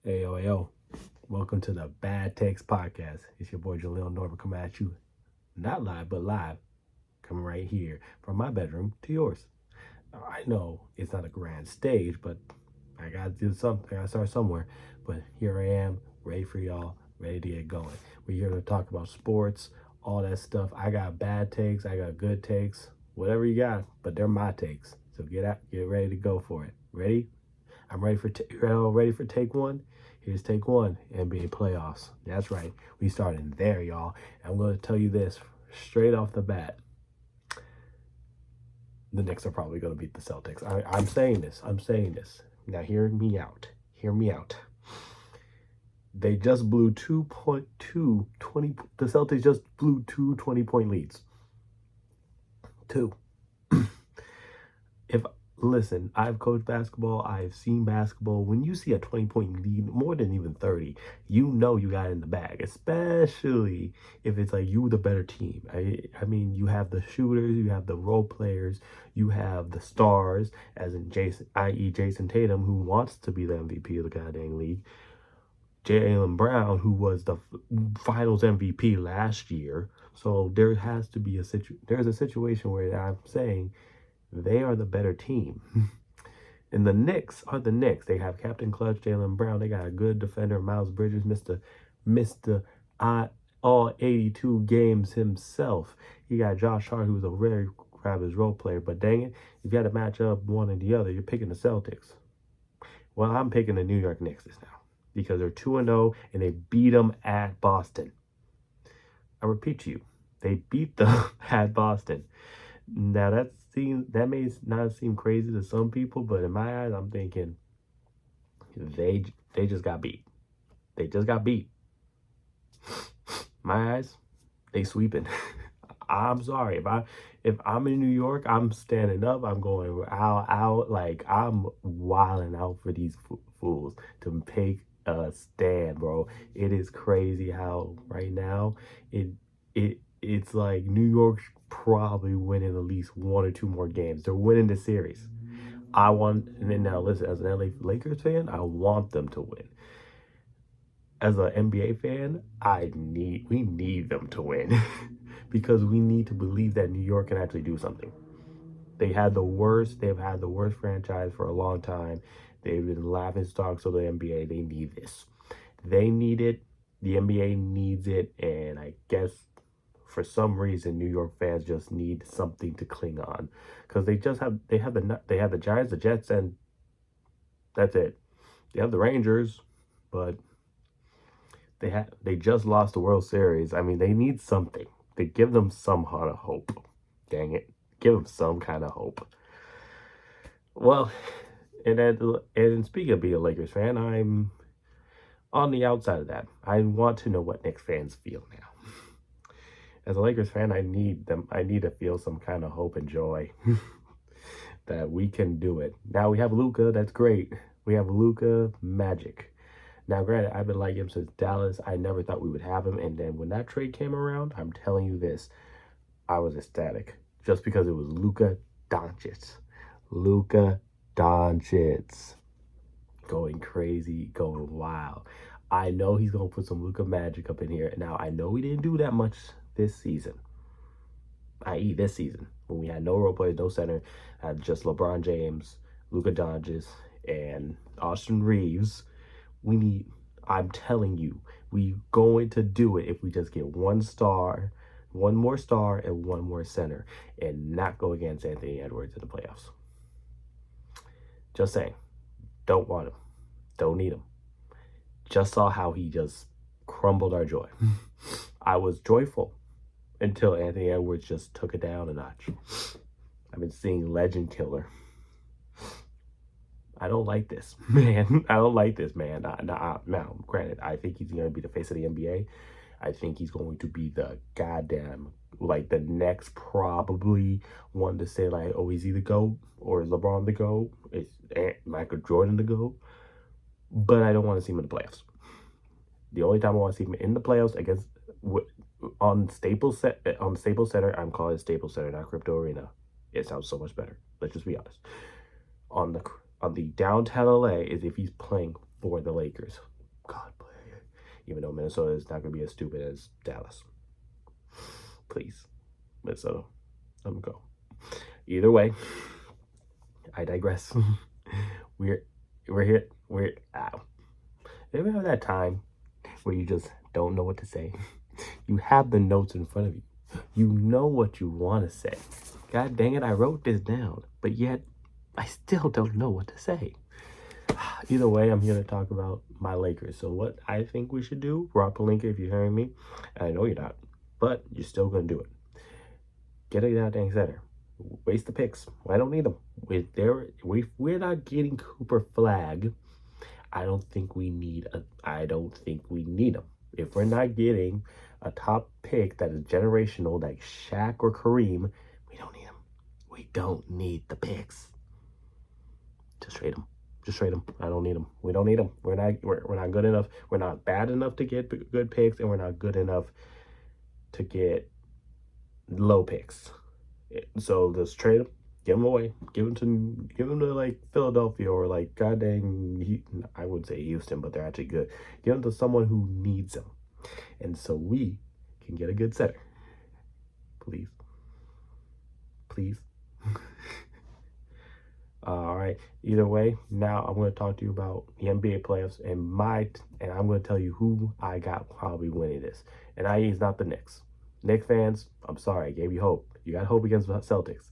Hey, yo, yo. Welcome to the Bad Takes Podcast. It's your boy Jaleel Norman coming at you. Not live, but live. Coming right here from my bedroom to yours. I know it's not a grand stage, but I gotta do something. I gotta start somewhere. But here I am, ready for y'all, ready to get going. We're here to talk about sports, all that stuff. I got bad takes, I got good takes, whatever you got, but they're my takes. So get ready to go for it. Ready? I'm ready for ready for take one. Here's take one, NBA playoffs. That's right. We starting there, y'all. And I'm going to tell you this straight off the bat. The Knicks are probably going to beat the Celtics. I'm saying this. I'm saying this. Now hear me out. Hear me out. They just blew 20. The Celtics just blew two 20-point leads. Two. If Listen, I've coached basketball, I've seen basketball. When you see a 20-point lead, more than even 30, you know you got it in the bag, especially if it's like you the better team. I mean, you have the shooters, you have the role players, you have the stars, as in Jason, i.e. Jason Tatum, who wants to be the MVP of the goddamn league. Jaylen Brown, who was the finals MVP last year. So there has to be there's a situation where I'm saying they are the better team. And the Knicks are the Knicks. They have Captain Clutch, Jaylen Brown. They got a good defender, Miles Bridges, Mr. All 82 games himself. He got Josh Hart, who's a very grab his role player. But dang it, if you had to match up one and the other, you're picking the Celtics. Well, I'm picking the New York Knicks this now because they're 2-0 and they beat them at Boston. I repeat to you, they beat them at Boston. Now that may not seem crazy to some people, but in my eyes, I'm thinking they just got beat. They just got beat. My eyes, they sweeping. I'm sorry if I'm in New York, I'm standing up. I'm going out like I'm wilding out for these fools to take a stand, bro. It is crazy how right now it's like New York's probably winning at least one or two more games. They're winning the series. And then now listen, as an LA Lakers fan, I want them to win. As an NBA fan, we need them to win because we need to believe that New York can actually do something. They've had the worst franchise for a long time. They've been laughing stocks of the NBA. They need this. They need it. The NBA needs it, and I guess for some reason New York fans just need something to cling on because they have the Giants, the Jets, and that's it. They have the Rangers, but they just lost the World Series. I mean, they need something. They give them some kind of hope. Dang it, give them some kind of hope. Well, and speaking of being a Lakers fan, I'm on the outside of that. I want to know what Knicks fans feel now. As a Lakers fan, I need to feel some kind of hope and joy that we can do it. Now we have Luka. That's great. We have Luka Magic. Now, granted, I've been liking him since Dallas. I never thought we would have him. And then when that trade came around, I'm telling you this, I was ecstatic. Just because it was Luka Doncic. Luka Doncic. Going crazy, going wild. I know he's going to put some Luka Magic up in here. Now, I know we didn't do that much this season. I.e. this season. When we had no role players, no center. Had just LeBron James, Luka Doncic, and Austin Reeves. I'm telling you, we going to do it if we just get one more star, and one more center, and not go against Anthony Edwards in the playoffs. Just saying. Don't want him. Don't need him. Just saw how he just crumbled our joy. I was joyful until Anthony Edwards just took it down a notch. I've been seeing Legend Killer. I don't like this, man. I don't like this, man. Now, granted, I think he's going to be the face of the NBA. I think he's going to be the goddamn, like, the next probably one to say, like, oh, is he the GOAT? Or is LeBron the GOAT? Is Michael Jordan the GOAT? But I don't want to see him in the playoffs. The only time I want to see him in the playoffs against on Staples Center, I'm calling it Staples Center, not Crypto Arena. It sounds so much better. Let's just be honest. On the downtown LA is if he's playing for the Lakers. even though Minnesota is not going to be as stupid as Dallas. Please, Minnesota, let them go. Either way, I digress. we're here. Ever have that time where you just don't know what to say? You have the notes in front of you. You know what you want to say. God dang it, I wrote this down, but yet I still don't know what to say. Either way, I'm here to talk about my Lakers. So what I think we should do, Rob Pelinka, if you're hearing me, and I know you're not, but you're still going to do it. Get a goddamn center. Waste the picks. I don't need them. We're not getting Cooper Flag. I don't think we need them. If we're not getting a top pick that is generational, like Shaq or Kareem, we don't need them. We don't need the picks. Just trade them. I don't need them. We don't need them. We're not good enough. We're not bad enough to get good picks, and we're not good enough to get low picks. So just trade them. Give them away. Give them to like Philadelphia or like goddamn, I would say Houston, but they're actually good. Give them to someone who needs them, and so we can get a good center. Please. All right. Either way, now I'm going to talk to you about the NBA playoffs and I'm going to tell you who I got probably winning this. And he's not the Knicks. Knicks fans, I'm sorry, I gave you hope. You got hope against the Celtics.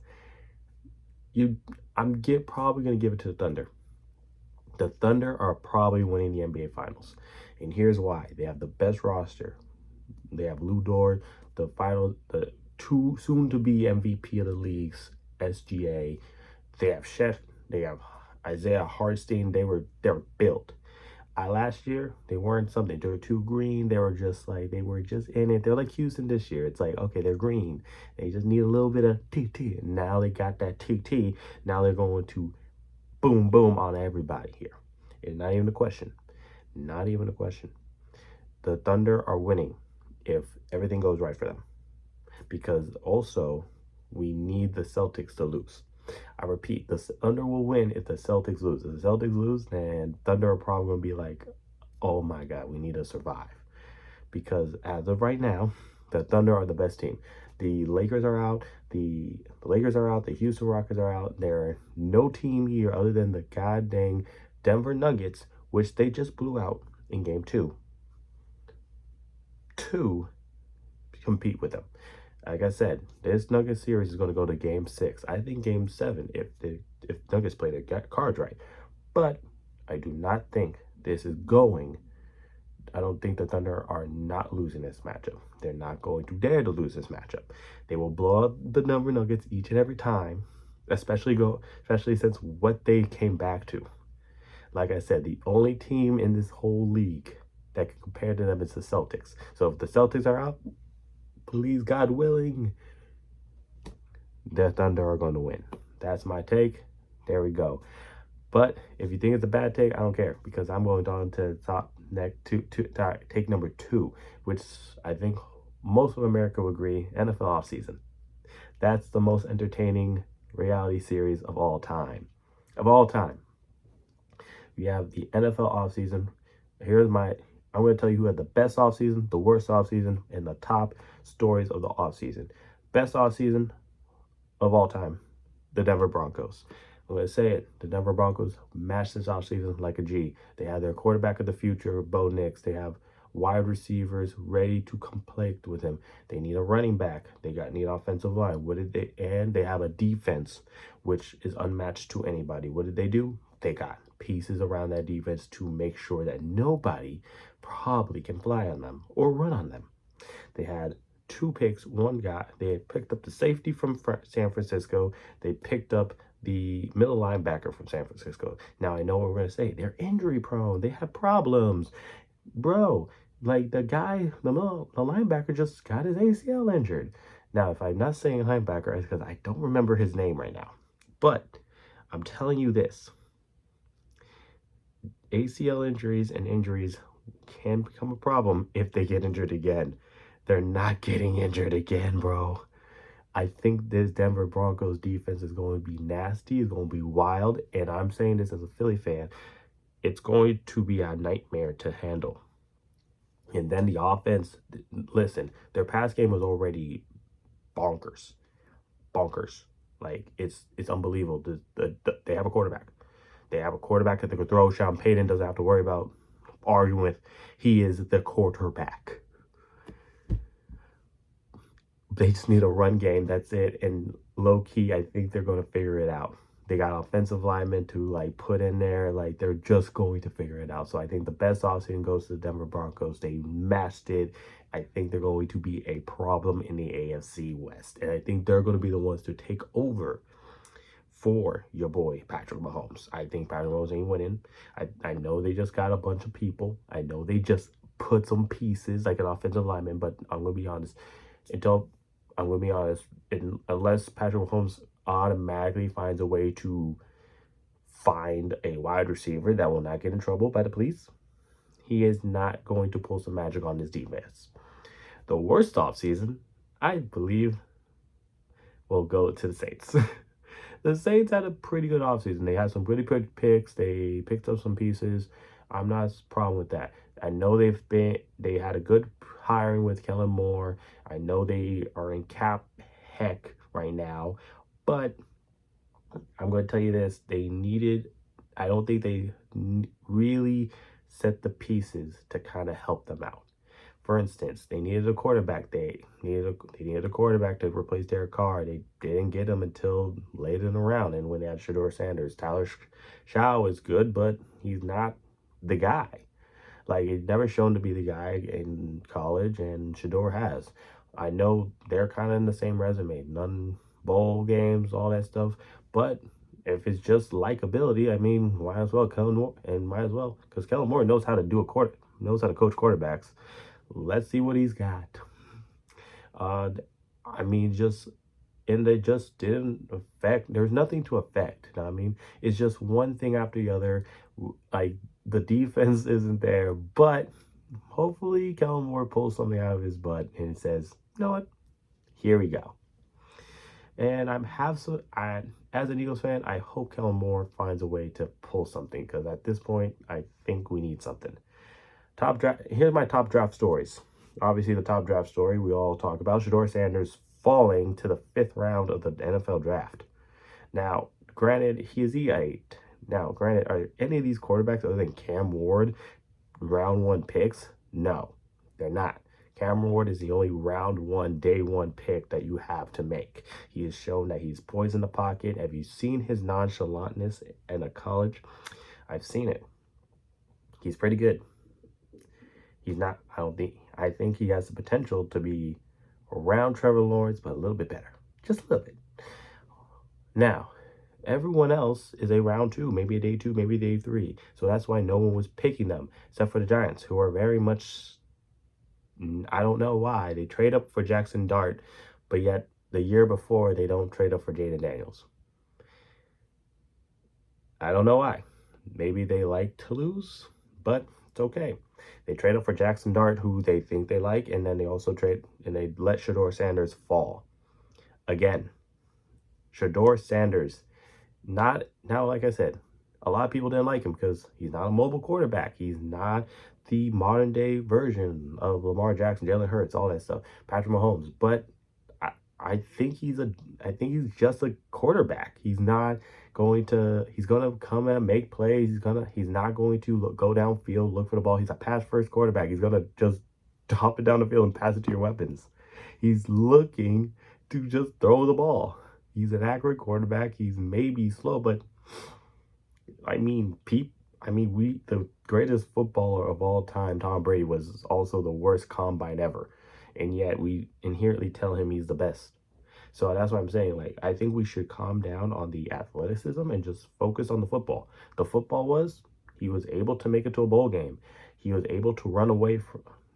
I'm probably going to give it to the Thunder. The Thunder are probably winning the NBA Finals. And here's why. They have the best roster. They have Lou Dort, the two soon-to-be MVP of the leagues, SGA. They have Chef. They have Isaiah Hartenstein. They were built. Last year, they weren't something. They were too green. They were just in it. They're like Houston this year. It's like, okay, they're green. They just need a little bit of TT. And now they got that TT. Now they're going to boom, boom on everybody here. It's not even a question. Not even a question. The Thunder are winning if everything goes right for them. Because also, we need the Celtics to lose. I repeat, the Thunder will win if the Celtics lose. If the Celtics lose, then Thunder are probably going to be like, oh my God, we need to survive. Because as of right now, the Thunder are the best team. The Lakers are out. The Houston Rockets are out. There are no team here other than the goddamn Denver Nuggets, which they just blew out in Game 2. To compete with them. Like I said, this Nuggets series is going to go to Game 6. I think Game 7 if Nuggets play their cards right. But I do not think this is going. I don't think the Thunder are not losing this matchup. They're not going to dare to lose this matchup. They will blow up the Denver Nuggets each and every time, especially since what they came back to. Like I said, the only team in this whole league that can compare to them is the Celtics. So if the Celtics are out, please, God willing, the Thunder are going to win. That's my take. There we go. But if you think it's a bad take, I don't care, because I'm going on to take number 2, which I think most of America would agree, NFL offseason. That's the most entertaining reality series of all time. We have the NFL offseason. I'm going to tell you who had the best offseason, the worst offseason, and the top stories of the offseason. Best offseason of all time, the Denver Broncos. I'm going to say it. The Denver Broncos matched this offseason like a G. They have their quarterback of the future, Bo Nix. They have wide receivers ready to compete with him. They need a running back. They need offensive line. And they have a defense which is unmatched to anybody. What did they do? They got pieces around that defense to make sure that nobody probably can fly on them or run on them. They had 2 picks. They had picked up the safety from San Francisco. They picked up the middle linebacker from San Francisco. Now, I know what we're going to say. They're injury prone. They have problems. Bro, like the linebacker just got his ACL injured. Now, if I'm not saying linebacker, it's because I don't remember his name right now. But I'm telling you this. ACL injuries and injuries can become a problem if they get injured again. They're not getting injured again, bro. I think this Denver Broncos defense is going to be nasty. It's going to be wild. And I'm saying this as a Philly fan. It's going to be a nightmare to handle. And then the offense, listen, their pass game was already bonkers, bonkers. Like it's unbelievable. They have a quarterback. They have a quarterback that they could throw. Sean Payton doesn't have to worry about arguing with. He is the quarterback. They just need a run game. That's it. And low key, I think they're going to figure it out. They got offensive linemen to like put in there. Like they're just going to figure it out. So I think the best offseason goes to the Denver Broncos. They matched it. I think they're going to be a problem in the AFC West. And I think they're going to be the ones to take over for your boy Patrick Mahomes. I think Patrick Mahomes ain't winning. I know they just got a bunch of people. I know they just put some pieces like an offensive lineman, but I'm gonna be honest. Until I'm gonna be honest, unless Patrick Mahomes automatically finds a way to find a wide receiver that will not get in trouble by the police, he is not going to pull some magic on his defense. The worst offseason, I believe, will go to the Saints. The Saints had a pretty good offseason. They had some really good picks. They picked up some pieces. I'm not a problem with that. I know they had a good hiring with Kellen Moore. I know they are in cap heck right now, but I'm going to tell you this: I don't think they really set the pieces to kind of help them out. For instance, they needed a quarterback. They needed a quarterback to replace Derek Carr. They didn't get him until late in the round, and when they had Shedeur Sanders. Tyler Shaw is good, but he's not the guy. Like, he's never shown to be the guy in college, and Shedeur has. I know they're kind of in the same resume. None bowl games, all that stuff. But if it's just likability, I mean, might as well Kellen Moore, and might as well, because Kellen Moore knows how to knows how to coach quarterbacks. Let's see what he's got. I mean, they just didn't affect. There's nothing to affect. You know what I mean? It's just one thing after the other. Like, the defense isn't there, but hopefully Kellen Moore pulls something out of his butt and says, "You know what? Here we go." And as an Eagles fan, I hope Kellen Moore finds a way to pull something, because at this point, I think we need something. Top draft. Here's my top draft stories. Obviously, the top draft story we all talk about: Shedeur Sanders falling to the 5th round of the NFL draft. Now, granted, he is E8. Now, granted, are any of these quarterbacks other than Cam Ward round 1 picks? No, they're not. Cam Ward is the only round 1, day 1 pick that you have to make. He has shown that he's poised in the pocket. Have you seen his nonchalantness in a college? I've seen it. He's pretty good. He's not, I think he has the potential to be around Trevor Lawrence, but a little bit better. Just a little bit. Now, everyone else is a round 2, maybe a day 2, maybe a day 3. So that's why no one was picking them, except for the Giants, who are very much, I don't know why. They trade up for Jackson Dart, but yet the year before, they don't trade up for Jaden Daniels. I don't know why. Maybe they like to lose, but it's okay. They trade up for Jackson Dart, who they think they like, and then they also trade and they let Shedeur Sanders fall. Again, Shedeur Sanders, not now, like I said, a lot of people didn't like him because he's not a mobile quarterback. He's not the modern day version of Lamar Jackson, Jalen Hurts, all that stuff, Patrick Mahomes. But I think he's just a quarterback. He's not going to come and make plays. He's not going to go downfield, look for the ball. He's a pass first quarterback. He's gonna just hop it down the field and pass it to your weapons. He's looking to just throw the ball. He's an accurate quarterback. He's maybe slow, but I mean, the greatest footballer of all time, Tom Brady, was also the worst combine ever. And yet we inherently tell him he's the best. So that's what I'm saying. Like, I think we should calm down on the athleticism and just focus on the football. The football he was able to make it to a bowl game. He was able to run away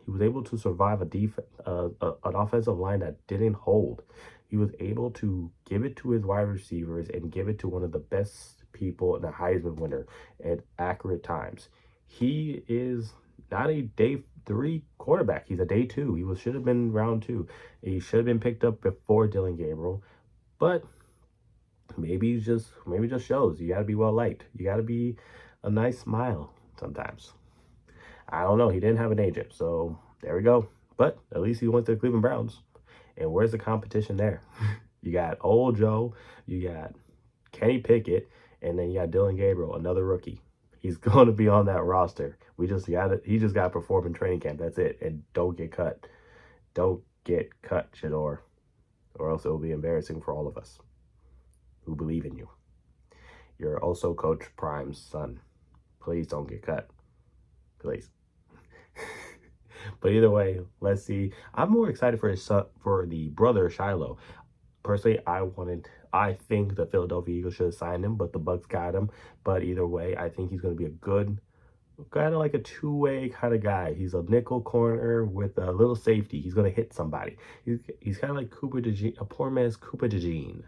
he was able to survive an offensive line that didn't hold. He was able to give it to his wide receivers and give it to one of the best people and a Heisman winner at accurate times. He is not a day 3 quarterback. He's a day 2. He should have been round 2. He should have been picked up before Dillon Gabriel. But maybe it just shows you got to be well liked. You got to be a nice smile sometimes. I don't know. He didn't have an agent, so there we go. But at least he went to the Cleveland Browns. And where's the competition there? You got old Joe, you got Kenny Pickett, and then you got Dylan Gabriel, another rookie. He's going to be on that roster. We just got it. He just got to perform in training camp. That's it. And don't get cut. Don't get cut, Shedeur, or else it will be embarrassing for all of us who believe in you. You're also Coach Prime's son. Please don't get cut. Please. But either way, let's see. I'm more excited for his son, for the brother Shiloh. Personally, I think the Philadelphia Eagles should have signed him, but the Bucks got him. But either way, I think he's going to be a good, kind of like a two-way kind of guy. He's a nickel corner with a little safety. He's going to hit somebody. He's kind of like Cooper DeJean, a poor man's Cooper DeJean,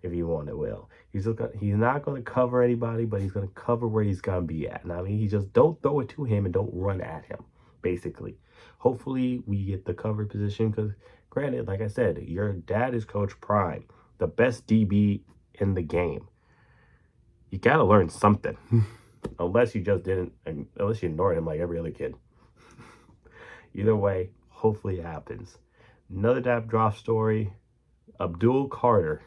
if you want it. Will he's not going to cover anybody, but he's going to cover where he's going to be at. And I mean, he just don't throw it to him and don't run at him. Basically, hopefully we get the cover position because, granted, like I said, your dad is Coach Prime, the best DB in the game. You gotta learn something, unless you just didn't, unless you ignored him like every other kid. Either way, hopefully it happens. Another draft story: Abdul Carter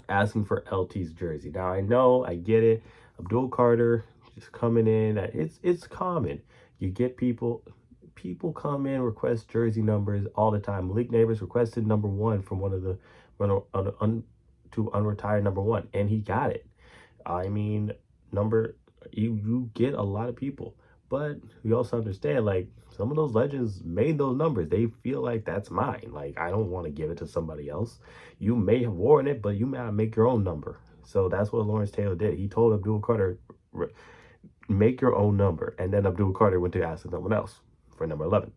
asking for LT's jersey. Now I know, I get it. Abdul Carter just coming in. It's common. You get people come in, request jersey numbers all the time. Malik Neighbors requested number 1 from one of the to unretired number 1, and he got it. I mean, you get a lot of people, but we also understand, like, some of those legends made those numbers. They feel like that's mine. Like, I don't want to give it to somebody else. You may have worn it, but you may not make your own number. So that's what Lawrence Taylor did. He told Abdul Carter, make your own number. And then Abdul Carter went to ask someone else for number 11.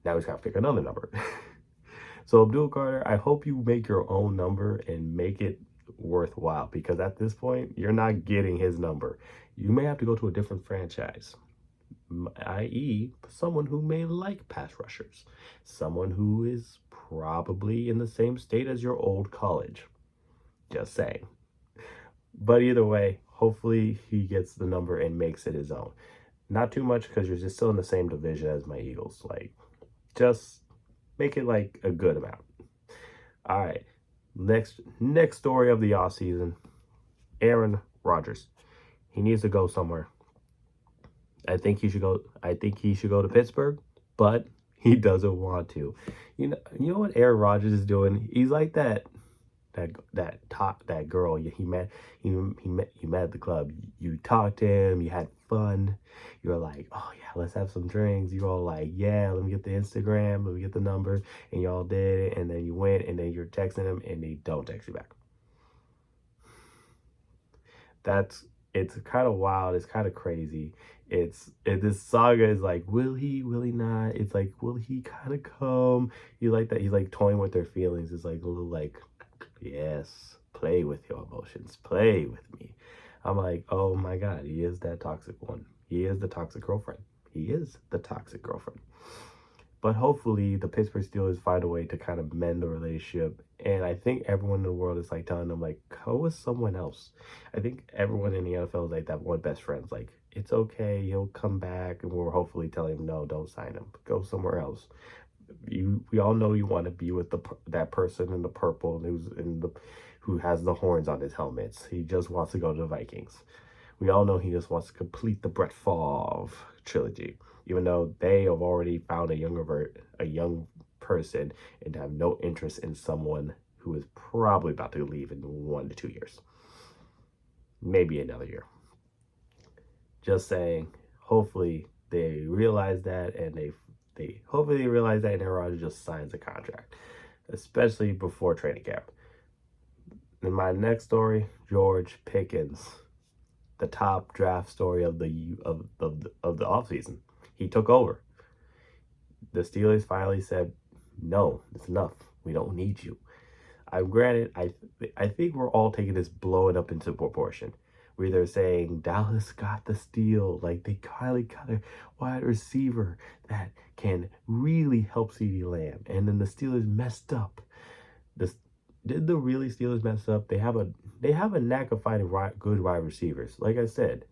Now he's got to pick another number. So Abdul Carter, I hope you make your own number and make it worthwhile, because at this point, you're not getting his number. You may have to go to a different franchise, i.e. someone who may like pass rushers, someone who is probably in the same state as your old college. Just saying. But either way, hopefully he gets the number and makes it his own. Not too much, because you're just still in the same division as my Eagles. Like, just make it like a good amount. All right. Next story of the offseason, Aaron Rodgers. He needs to go somewhere. I think he should go to Pittsburgh, but he doesn't want to. You know what Aaron Rodgers is doing? He's like that girl you met at the club. You talked to him, you had fun, you were like, oh yeah, let's have some drinks. You're all like, yeah, let me get the Instagram, let me get the number, and y'all did it, and then you went, and then you're texting him and they don't text you back. It's kind of wild. It's kind of crazy. This saga is like, will he not? It's like, will he kind of come? You like that? He's like toying with their feelings. It's like a little like, yes, play with your emotions, play with me. I'm like, oh my God, he is that toxic one. He is the toxic girlfriend. He is the toxic girlfriend. But hopefully the Pittsburgh Steelers find a way to kind of mend the relationship. And I think everyone in the world is like telling them, like, go with someone else. I think everyone in the NFL is like that one best friends. Like, it's okay, he'll come back. And we're hopefully telling him, no, don't sign him. Go somewhere else. We all know you want to be with that person in the purple who has the horns on his helmets. He just wants to go to the Vikings. We all know he just wants to complete the Brett Favre trilogy, even though they have already found a young person and have no interest in someone who is probably about to leave in 1 to 2 years, maybe another year. Just saying. Hopefully they realize that, and hopefully they realize that, and Aaron Rodgers just signs a contract, especially before training camp. In my next story, George Pickens, the top draft story of the offseason. He took over. The Steelers finally said, no, it's enough. We don't need you. Granted, I think we're all taking this blowing up into proportion. Where they're saying Dallas got the steal, like they finally got a wide receiver that can really help CeeDee Lamb, and then the Steelers messed up. Did the really Steelers mess up? They have a knack of finding good wide receivers. Like I said,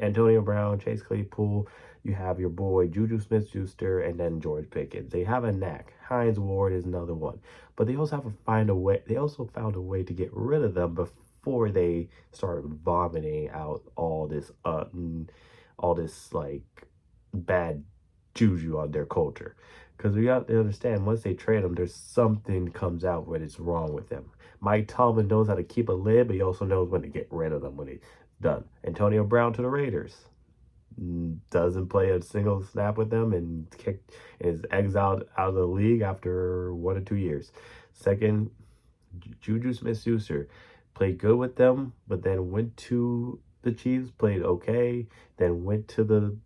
Antonio Brown, Chase Claypool. You have your boy Juju Smith-Schuster, and then George Pickens. They have a knack. Hines Ward is another one, but they also have to find a way. They also found a way to get rid of them before they start vomiting out all this like bad juju on their culture. Because we got to understand, once they trade them, there's something comes out when it's wrong with them. Mike Tomlin knows how to keep a lid, but he also knows when to get rid of them when it's done. Antonio Brown to the Raiders. Doesn't play a single snap with them and is exiled out of the league after 1 or 2 years. Second, Juju Smith-Schuster played good with them, but then went to the Chiefs, played okay, then went to the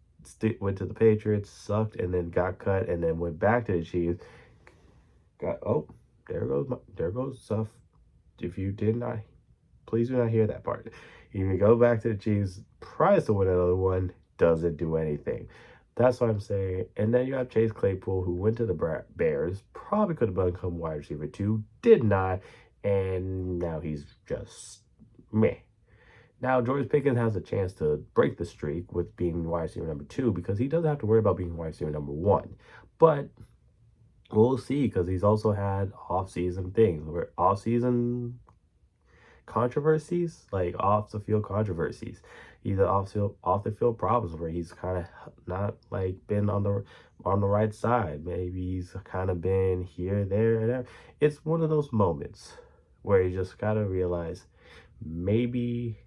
Patriots, sucked, and then got cut, and then went back to the Chiefs. There goes stuff. If you did not, please do not hear that part. You go back to the Chiefs, tries to win another one, doesn't do anything. That's what I'm saying. And then you have Chase Claypool, who went to the Bears, probably could have become wide receiver too, did not, and now he's just meh. Now, George Pickens has a chance to break the streak with being wide receiver number 2 because he doesn't have to worry about being wide receiver number 1. But we'll see because he's also had off-season things, where off-season controversies, like off the field controversies. He's off the field problems where he's kind of not like been on the right side. Maybe he's kind of been here, there, and there. It's one of those moments where you just gotta realize maybe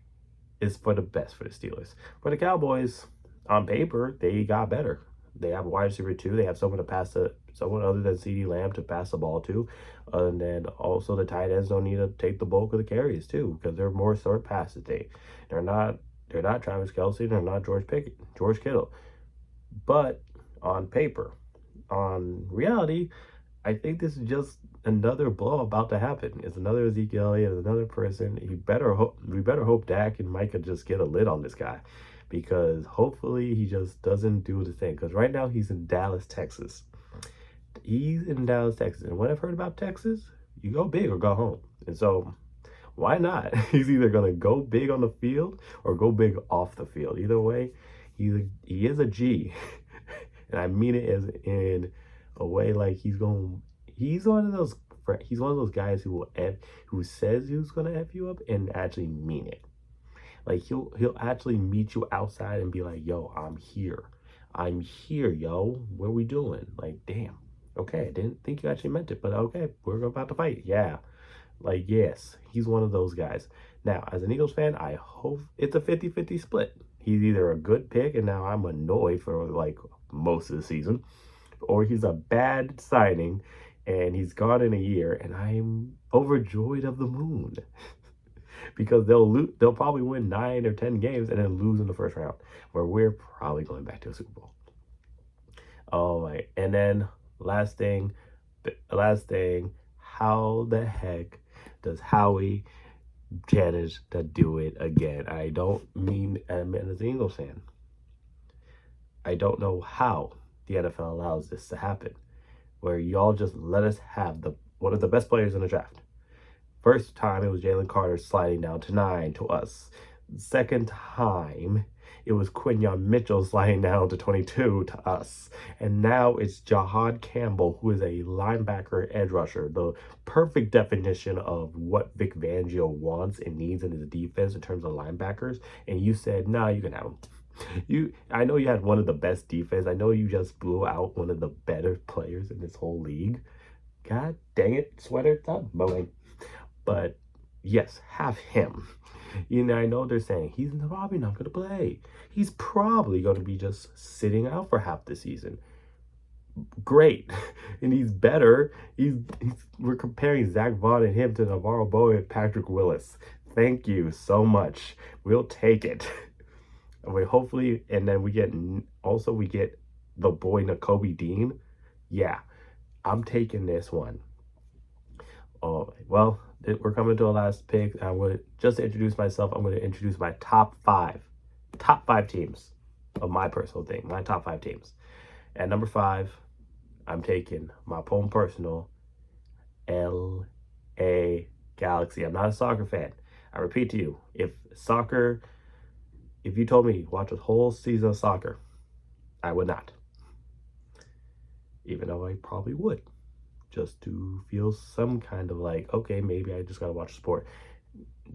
it's for the best for the Steelers. For the Cowboys, on paper, they got better. They have a wide receiver 2. They have someone other than CeeDee Lamb to pass the ball to. And then also the tight ends don't need to take the bulk of the carries too, because they're more short passes. They're not Travis Kelce, they're not George Kittle. But on paper, on reality, I think this is just another blow about to happen. It's another Ezekiel Elliott, another person. We better hope Dak and Micah just get a lid on this guy, because hopefully he just doesn't do the thing. Because right now he's in Dallas, Texas. And what I've heard about Texas, you go big or go home. And so why not? He's either gonna go big on the field or go big off the field. Either way, he is a G, and I mean it as in a way like he's one of those guys who says he's gonna F you up and actually mean it. Like he'll actually meet you outside and be like, yo, I'm here, yo. What we doing? Like, damn. Okay, I didn't think you actually meant it, but okay, we're about to fight. Yeah. Like, yes, he's one of those guys. Now, as an Eagles fan, I hope it's a 50-50 split. He's either a good pick, and now I'm annoyed for like most of the season, or he's a bad signing, and he's gone in a year, and I'm overjoyed of the moon. Because they'll probably win 9 or 10 games and then lose in the first round, where we're probably going back to a Super Bowl. Oh my! And then last thing, how the heck does Howie manage to do it again? I don't mean as an Eagles fan. I don't know how the NFL allows this to happen, where y'all just let us have one of the best players in the draft. First time it was Jalen Carter sliding down to 9 to us. Second time it was Quinyon Mitchell sliding down to 22 to us. And now it's Jahad Campbell, who is a linebacker edge rusher, the perfect definition of what Vic Fangio wants and needs in his defense in terms of linebackers. And you said, nah, you can have him. I know you had one of the best defense. I know you just blew out one of the better players in this whole league. God dang it, sweater, stop mowing. But yes, have him. I know they're saying he's probably not going to play. He's probably going to be just sitting out for half the season. Great. And he's better. We're comparing Zach Vaughn and him to Navarro Bowman and Patrick Willis. Thank you so much. We'll take it. Hopefully, and then we get the boy Nakobe Dean. Yeah, I'm taking this one. Oh, well, we're coming to a last pick. I would just to introduce myself. I'm going to introduce my top five teams of my personal thing. My top 5 teams. At number 5, I'm taking my own personal LA Galaxy. I'm not a soccer fan. I repeat to you, if If you told me watch a whole season of soccer, I would not. Even though I probably would. Just to feel some kind of like, okay, maybe I just gotta watch sport.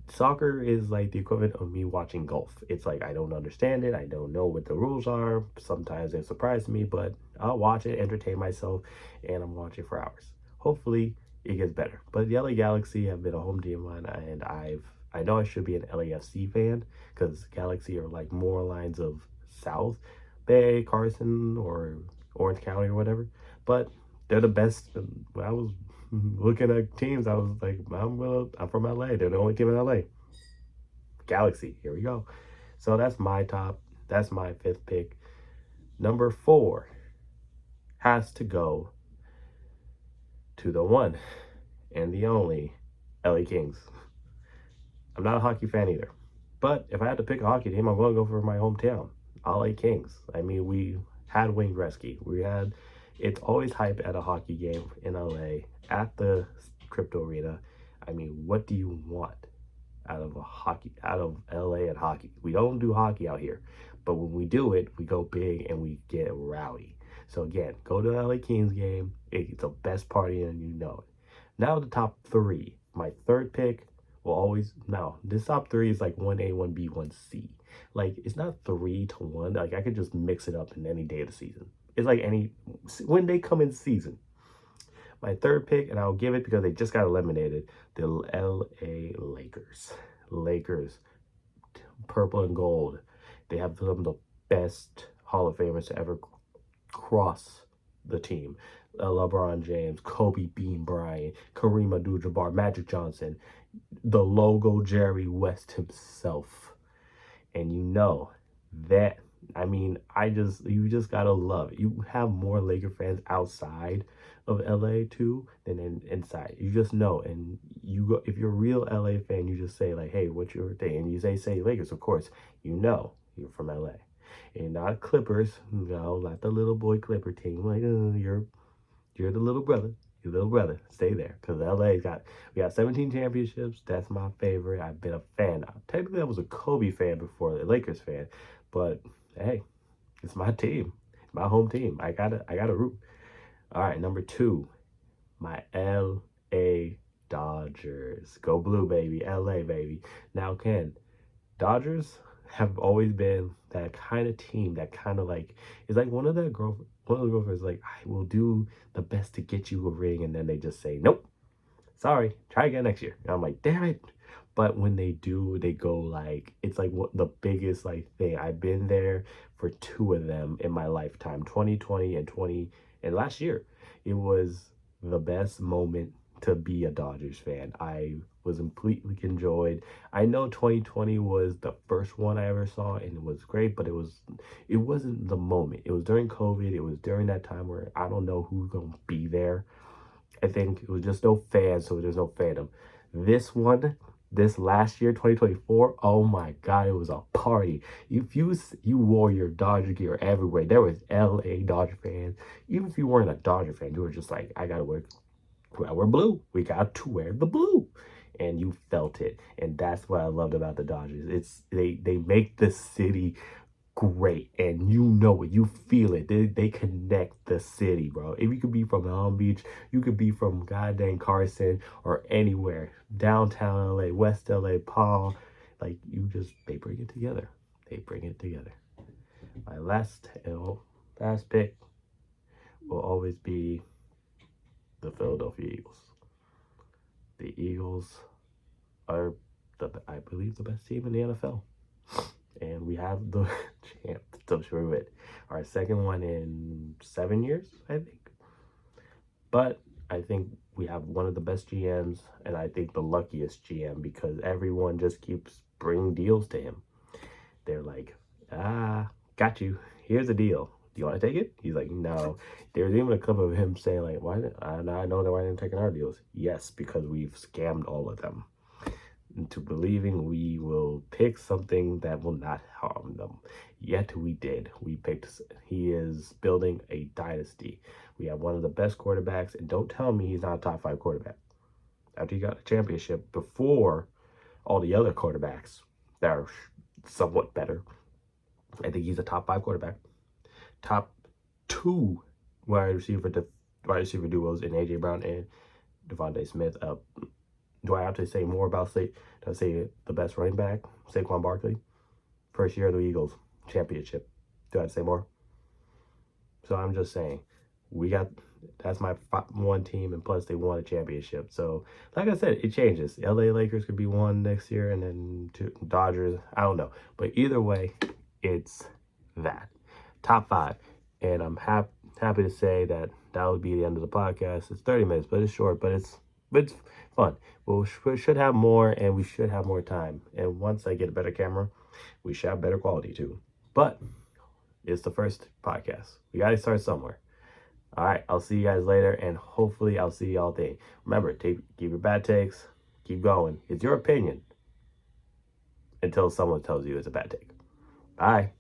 Soccer is like the equivalent of me watching golf. It's like I don't understand it. I don't know what the rules are. Sometimes they surprise me, but I'll watch it, entertain myself, and I'm watching for hours. Hopefully it gets better. But the LA Galaxy have been a home team of mine, and I know I should be an LAFC fan because Galaxy are like more lines of South Bay, Carson, or Orange County or whatever. But they're the best. When I was looking at teams, I was like, I'm from LA. They're the only team in LA. Galaxy. Here we go. So that's my top. That's my fifth pick. Number 4 has to go to the one and the only LA Kings. I'm not a hockey fan either. But if I had to pick a hockey team, I'm going to go for my hometown, LA Kings. I mean, we had Wayne Gretzky. It's always hype at a hockey game in LA at the Crypto Arena. I mean, what do you want out of LA and hockey? We don't do hockey out here, but when we do it, we go big and we get rowdy. So again, go to the LA Kings game. It's the best party and you know it. Now the top 3. My third pick will always, now this top 3 is like 1A, 1B, 1C. Like it's not 3-1. Like I could just mix it up in any day of the season. It's like when they come in season. My third pick, and I'll give it because they just got eliminated, the LA Lakers. Lakers, purple and gold. They have some of the best Hall of Famers to ever cross the team. LeBron James, Kobe Bean Bryant, Kareem Abdul-Jabbar, Magic Johnson, the logo Jerry West himself. And you know that, I mean, you just gotta love it. You have more Laker fans outside of LA too than inside. You just know, and you go, if you're a real LA fan, you just say like, hey, what's your thing? And you say Lakers, of course, you know you're from LA. And not Clippers, no, not the little boy Clipper team. Like, you're the little brother. Your little brother, stay there. Because we got 17 championships. That's my favorite. I've been a fan. Technically, I was a Kobe fan before the Lakers fan. But hey, it's my team. It's my home team. I gotta root. All right, number 2, my LA Dodgers. Go blue, baby. LA, baby. Now, Ken, Dodgers have always been that kind of team that kind of like, it's like one of the girlfriends like, I will do the best to get you a ring, and then they just say, nope, sorry, try again next year. And I'm like, damn it. But when they do, they go like, it's like what the biggest like thing. I've been there for 2 of them in my lifetime, 2020 and last year. It was the best moment to be a Dodgers fan. I was completely enjoyed. I know 2020 was the first one I ever saw and it was great, but it wasn't the moment. It was during COVID. It was during that time where I don't know who's gonna be there. I think it was just no fans, so there's no fandom. This last year, 2024, oh my God, it was a party. If you wore your Dodger gear everywhere, there was LA Dodger fans. Even if you weren't a Dodger fan, you were just like, we're blue. We got to wear the blue. And you felt it. And that's what I loved about the Dodgers. They make the city great, and you know it, you feel it. They connect the city, bro. If you could be from Long Beach, you could be from goddamn Carson or anywhere, downtown LA, West LA, Palm, like they bring it together. They bring it together. My last pick will always be the Philadelphia Eagles. The Eagles are I believe the best team in the NFL. And we have the champ to prove it. Our second one in 7 years, I think. But I think we have one of the best GMs, and I think the luckiest GM, because everyone just keeps bringing deals to him. They're like, got you. Here's a deal. Do you want to take it? He's like, no. There's even a clip of him saying like, I know that why didn't taking our deals. Yes, because we've scammed all of them into believing we will pick something that will not harm them. Yet we did. He is building a dynasty. We have one of the best quarterbacks, and don't tell me he's not a top 5 quarterback. After he got a championship, before all the other quarterbacks that are somewhat better, I think he's a top 5 quarterback. Top 2 wide receiver duos in AJ Brown and Devontae Smith. Do I have to say more about do I say the best running back, Saquon Barkley? First year of the Eagles, championship. Do I have to say more? So I'm just saying, that's my one team, and plus they won a championship. So, like I said, it changes. The LA Lakers could be one next year, and then Dodgers. I don't know, but either way, it's that top 5, and I'm happy to say that would be the end of the podcast. It's 30 minutes, but it's short, but it's fun. We should have more, and we should have more time. And once I get a better camera, we should have better quality too. But it's the first podcast. We got to start somewhere. All right, I'll see you guys later, and hopefully I'll see y'all then. Remember, keep your bad takes, keep going. It's your opinion until someone tells you it's a bad take. Bye.